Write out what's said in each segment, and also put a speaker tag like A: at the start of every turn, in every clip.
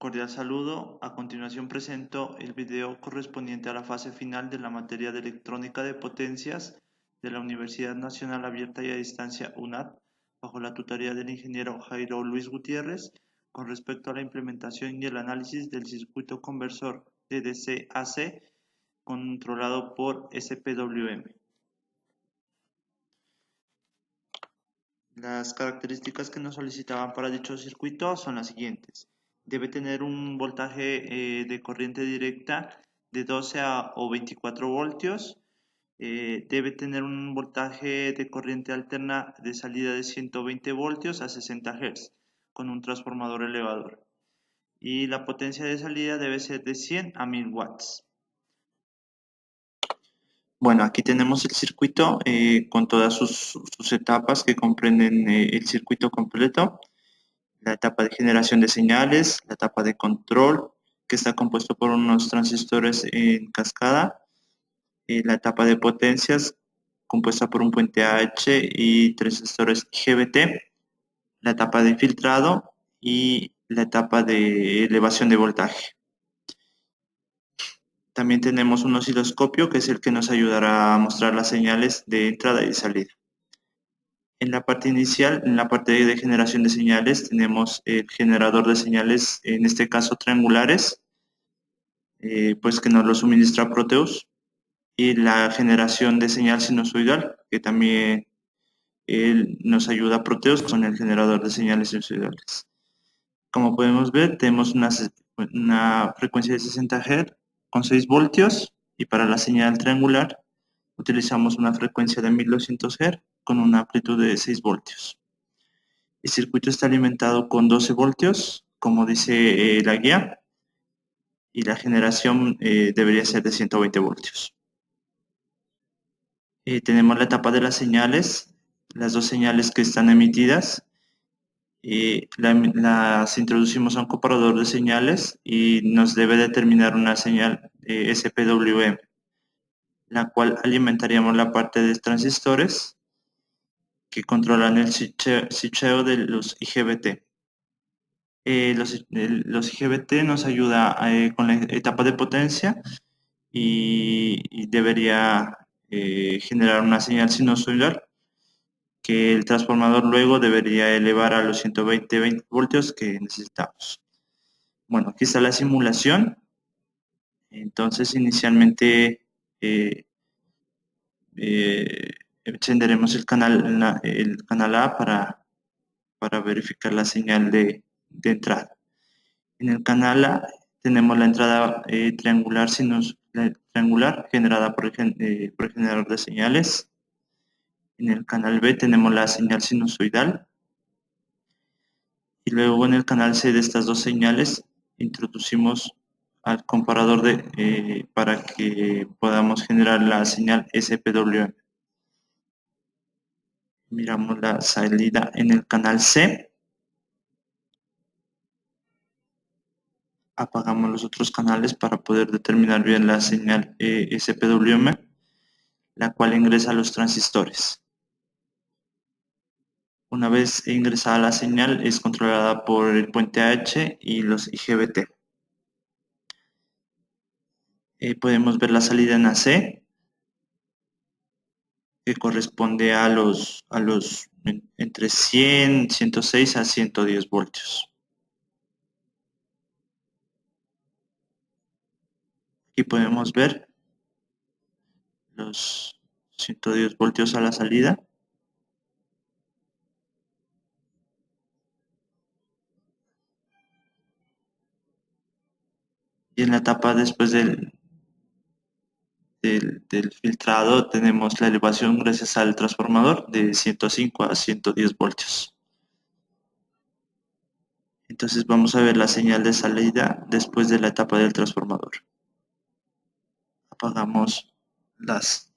A: Cordial saludo. A continuación presento el video correspondiente a la fase final de la materia de electrónica de potencias de la Universidad Nacional Abierta y a Distancia UNAD, bajo la tutoría del ingeniero Jairo Luis Gutiérrez, con respecto a la implementación y el análisis del circuito conversor de DC-AC controlado por SPWM. Las características que nos solicitaban para dicho circuito son las siguientes. Debe tener un voltaje de corriente directa de 12 o 24 voltios. Debe tener un voltaje de corriente alterna de salida de 120 voltios a 60 Hz con un transformador elevador. Y la potencia de salida debe ser de 100 a 1000 watts. Bueno, aquí tenemos el circuito con todas sus etapas que comprenden el circuito completo. La etapa de generación de señales, la etapa de control, que está compuesto por unos transistores en cascada, la etapa de potencias, compuesta por un puente AH y transistores IGBT, la etapa de filtrado y la etapa de elevación de voltaje. También tenemos un osciloscopio, que es el que nos ayudará a mostrar las señales de entrada y salida. En la parte inicial, en la parte de generación de señales, tenemos el generador de señales, en este caso triangulares, pues que nos lo suministra Proteus, y la generación de señal sinusoidal, que también nos ayuda a Proteus con el generador de señales sinusoidales. Como podemos ver, tenemos una frecuencia de 60 Hz con 6 voltios, y para la señal triangular utilizamos una frecuencia de 1200 Hz con una amplitud de 6 voltios. El circuito está alimentado con 12 voltios, como dice la guía, y la generación debería ser de 120 voltios. Tenemos la etapa de las señales, las dos señales que están emitidas. Las introducimos a un comparador de señales y nos debe determinar una señal SPWM, la cual alimentaríamos la parte de transistores que controlan el switcheo de los IGBT. Los IGBT nos ayuda con la etapa de potencia y debería generar una señal sinusoidal que el transformador luego debería elevar a los 120 voltios que necesitamos. Bueno, aquí está la simulación. Entonces, inicialmente encenderemos el canal A para verificar la señal de entrada. En el canal A tenemos la entrada triangular generada por el generador de señales. En el canal B tenemos la señal sinusoidal. Y luego en el canal C de estas dos señales introducimos al comparador para que podamos generar la señal SPWM. Miramos la salida en el canal C. Apagamos los otros canales para poder determinar bien la señal SPWM, la cual ingresa a los transistores. Una vez ingresada la señal, es controlada por el puente AH y los IGBT. Podemos ver la salida en AC, que corresponde a los entre 100, 106 a 110 voltios. Aquí podemos ver los 110 voltios a la salida. Y en la etapa después del filtrado tenemos la elevación gracias al transformador de 105 a 110 voltios. Entonces vamos a ver la señal de salida después de la etapa del transformador. Apagamos las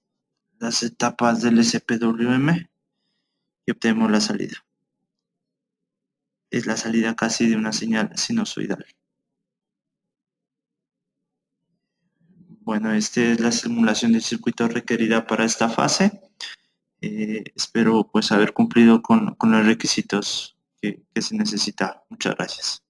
A: etapas del SPWM y obtenemos la salida. Es la salida casi de una señal sinusoidal. Bueno, esta es la simulación del circuito requerida para esta fase. Espero pues haber cumplido con los requisitos que se necesita. Muchas gracias.